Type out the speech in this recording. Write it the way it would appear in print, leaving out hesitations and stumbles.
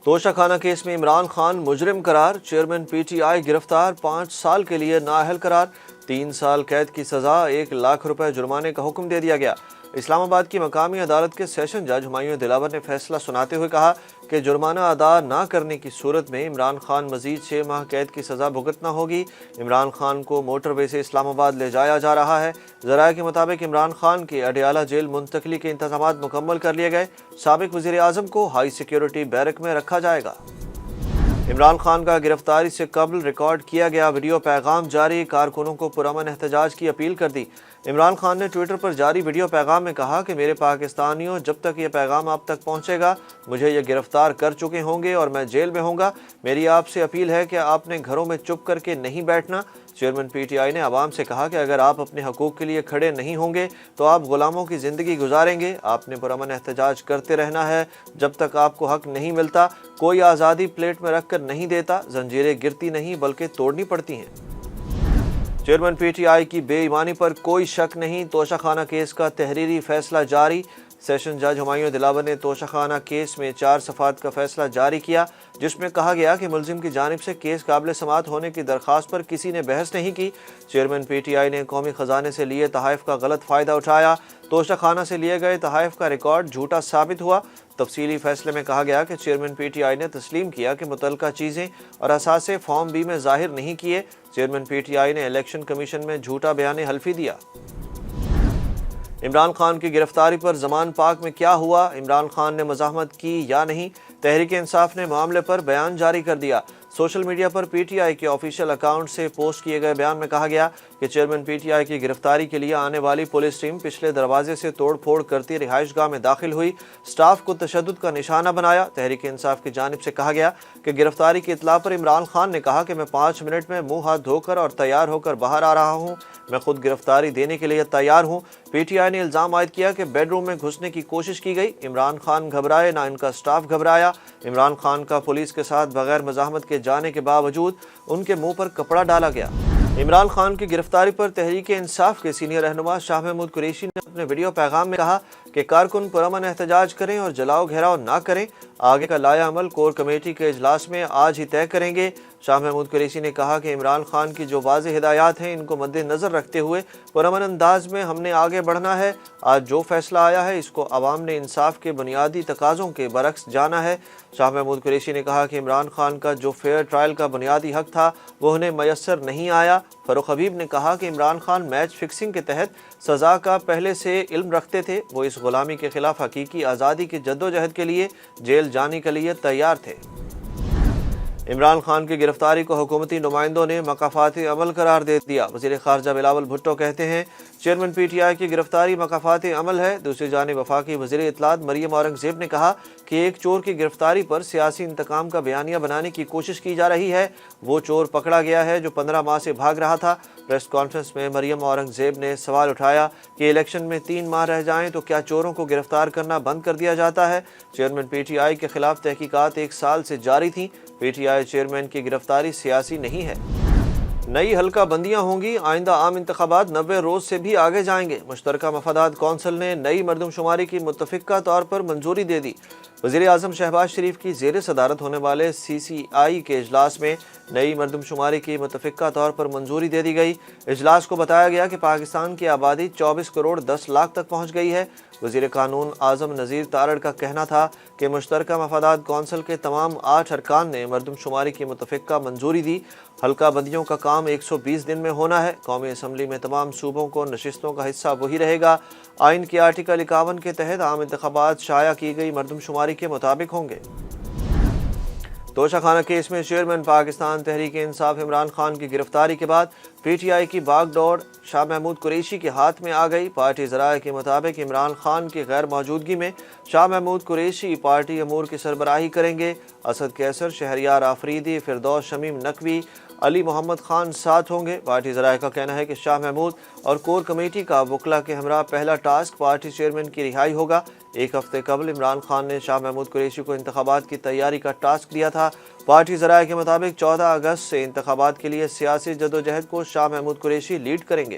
توشہ خانہ کیس میں عمران خان مجرم قرار، چیئرمین پی ٹی آئی گرفتار، 5 سال کے لیے نااہل قرار، 3 سال قید کی سزا، 1 لاکھ روپے جرمانے کا حکم دے دیا گیا۔ اسلام آباد کی مقامی عدالت کے سیشن جج ہمایوں دلاور نے فیصلہ سناتے ہوئے کہا کہ جرمانہ ادا نہ کرنے کی صورت میں عمران خان مزید 6 ماہ قید کی سزا بھگتنا ہوگی۔ عمران خان کو موٹر وے سے اسلام آباد لے جایا جا رہا ہے۔ ذرائع کے مطابق عمران خان کی اڈیالہ جیل منتقلی کے انتظامات مکمل کر لیے گئے۔ سابق وزیر اعظم کو ہائی سیکیورٹی بیرک میں رکھا جائے گا۔ عمران خان کا گرفتاری سے قبل ریکارڈ کیا گیا ویڈیو پیغام جاری، کارکنوں کو پرامن احتجاج کی اپیل کر دی۔ عمران خان نے ٹویٹر پر جاری ویڈیو پیغام میں کہا کہ میرے پاکستانیوں، جب تک یہ پیغام آپ تک پہنچے گا مجھے یہ گرفتار کر چکے ہوں گے اور میں جیل میں ہوں گا۔ میری آپ سے اپیل ہے کہ آپ نے گھروں میں چپ کر کے نہیں بیٹھنا۔ چیئرمین پی ٹی آئی نے عوام سے کہا کہ اگر آپ اپنے حقوق کے لیے کھڑے نہیں ہوں گے تو آپ غلاموں کی زندگی گزاریں گے۔ آپ نے پرامن احتجاج کرتے رہنا ہے جب تک آپ کو حق نہیں ملتا۔ کوئی آزادی پلیٹ میں رکھ کر نہیں دیتا، زنجیریں گرتی نہیں بلکہ توڑنی پڑتی ہیں۔ چیئرمین پی ٹی آئی کی بے ایمانی پر کوئی شک نہیں، توشہ خانہ کیس کا تحریری فیصلہ جاری۔ سیشن جج ہمایوں دلاور نے توشہ خانہ کیس میں 4 صفحات کا فیصلہ جاری کیا، جس میں کہا گیا کہ ملزم کی جانب سے کیس قابل سماعت ہونے کی درخواست پر کسی نے بحث نہیں کی۔ چیئرمین پی ٹی آئی نے قومی خزانے سے لیے تحائف کا غلط فائدہ اٹھایا۔ توشہ خانہ سے لیے گئے تحائف کا ریکارڈ جھوٹا ثابت ہوا۔ تفصیلی فیصلے میں کہا گیا کہ چیئرمین پی ٹی آئی نے تسلیم کیا کہ متعلقہ چیزیں اور اثاثے فارم بی میں ظاہر نہیں کیے۔ چیئرمین پی ٹی آئی نے الیکشن کمیشن میں جھوٹا بیان حلفی دیا۔ عمران خان کی گرفتاری پر زمان پاک میں کیا ہوا؟ عمران خان نے مزاحمت کی یا نہیں؟ تحریک انصاف نے معاملے پر بیان جاری کر دیا۔ Social media per P T I کے آفیشیل اکاؤنٹ سے پوسٹ کیے گئے بیان میں کہا گیا کہ چیئرمین پی ٹی آئی کی گرفتاری کے لیے آنے والی پولیس ٹیم پچھلے دروازے سے توڑ پھوڑ کرتی رہائش گاہ میں داخل ہوئی، سٹاف کو تشدد کا نشانہ بنایا۔ تحریک انصاف کی جانب سے کہا گیا کہ گرفتاری کی اطلاع پر عمران خان نے کہا کہ میں 5 منٹ میں منہ ہاتھ دھو کر اور تیار ہو کر باہر آ رہا ہوں، میں خود گرفتاری دینے کے لیے تیار ہوں۔ پی ٹی آئی نے الزام عائد کیا کہ بیڈ روم میں گھسنے کی کوشش کی گئی، عمران خان گھبرائے نہ ان کا سٹاف گھبرایا۔ عمران خان کا پولیس کے ساتھ بغیر مزاحمت کے جانے کے باوجود ان کے منہ پر کپڑا ڈالا گیا۔ عمران خان کی گرفتاری پر تحریک انصاف کے سینئر رہنما شاہ محمود قریشی نے اپنے ویڈیو پیغام میں کہا کہ کارکن پرامن احتجاج کریں اور جلاؤ گھیراؤ نہ کریں۔ آگے کا لائحہ عمل کور کمیٹی کے اجلاس میں آج ہی طے کریں گے۔ شاہ محمود قریشی نے کہا کہ عمران خان کی جو واضح ہدایات ہیں ان کو مد نظر رکھتے ہوئے پرامن انداز میں ہم نے آگے بڑھنا ہے۔ آج جو فیصلہ آیا ہے اس کو عوام نے انصاف کے بنیادی تقاضوں کے برعکس جانا ہے۔ شاہ محمود قریشی نے کہا کہ عمران خان کا جو فیئر ٹرائل کا بنیادی حق تھا وہ انہیں میسر نہیں آیا۔ فاروق حبیب نے کہا کہ عمران خان میچ فکسنگ کے تحت سزا کا پہلے سے علم رکھتے تھے، وہ اس غلامی کے خلاف حقیقی آزادی کی جدوجہد کے لیے جیل جانے کے لیے تیار تھے۔ عمران خان کی گرفتاری کو حکومتی نمائندوں نے مکافاتی عمل قرار دے دیا۔ وزیر خارجہ بلاول بھٹو کہتے ہیں چیئرمین پی ٹی آئی کی گرفتاری مکافاتی عمل ہے۔ دوسری جانب وفاقی وزیر اطلاعات مریم اورنگزیب نے کہا کہ ایک چور کی گرفتاری پر سیاسی انتقام کا بیانیہ بنانے کی کوشش کی جا رہی ہے۔ وہ چور پکڑا گیا ہے جو 15 ماہ سے بھاگ رہا تھا۔ پریس کانفرنس میں مریم اورنگزیب نے سوال اٹھایا کہ الیکشن میں 3 ماہ رہ جائیں تو کیا چوروں کو گرفتار کرنا بند کر دیا جاتا ہے؟ چیئرمین پی ٹی آئی کے خلاف تحقیقات 1 سال سے جاری تھیں۔ پی ٹی آئی چیئرمین کی گرفتاری سیاسی نہیں ہے۔ نئی حلقہ بندیاں ہوں گی، آئندہ عام انتخابات 90 روز سے بھی آگے جائیں گے۔ مشترکہ مفادات کونسل نے نئی مردم شماری کی متفقہ طور پر منظوری دے دی۔ وزیر اعظم شہباز شریف کی زیر صدارت ہونے والے سی سی آئی کے اجلاس میں نئی مردم شماری کی متفقہ طور پر منظوری دے دی گئی۔ اجلاس کو بتایا گیا کہ پاکستان کی آبادی 24 کروڑ 10 لاکھ تک پہنچ گئی ہے۔ وزیر قانون اعظم نذیر تارڑ کا کہنا تھا کہ مشترکہ مفادات کونسل کے تمام 8 ارکان نے مردم شماری کی متفقہ منظوری دی۔ حلقہ بندیوں کا کام 120 دن میں ہونا ہے۔ قومی اسمبلی میں تمام صوبوں کو نشستوں کا حصہ وہی رہے گا۔ آئین کے آرٹیکل 51 کے تحت عام انتخابات شائع کی گئی مردم شماری کے مطابق ہوں گے۔ توشہ خانہ کیس میں چیئرمین پاکستان تحریک انصاف عمران خان کی گرفتاری کے بعد پی ٹی آئی کی باغ دوڑ شاہ محمود قریشی کے ہاتھ میں آ گئی۔ پارٹی ذرائع کے مطابق عمران خان کی غیر موجودگی میں شاہ محمود قریشی پارٹی امور کی سربراہی کریں گے۔ اسد کیسر، شہریار آفریدی، فردوس شمیم نقوی، علی محمد خان ساتھ ہوں گے۔ پارٹی ذرائع کا کہنا ہے کہ شاہ محمود اور کور کمیٹی کا وکلاء کے ہمراہ پہلا ٹاسک پارٹی چیئرمین کی رہائی ہوگا۔ 1 ہفتے قبل عمران خان نے شاہ محمود قریشی کو انتخابات کی تیاری کا ٹاسک دیا تھا۔ پارٹی ذرائع کے مطابق 14 اگست سے انتخابات کے لیے سیاسی جدوجہد کو شاہ محمود قریشی لیڈ کریں گے۔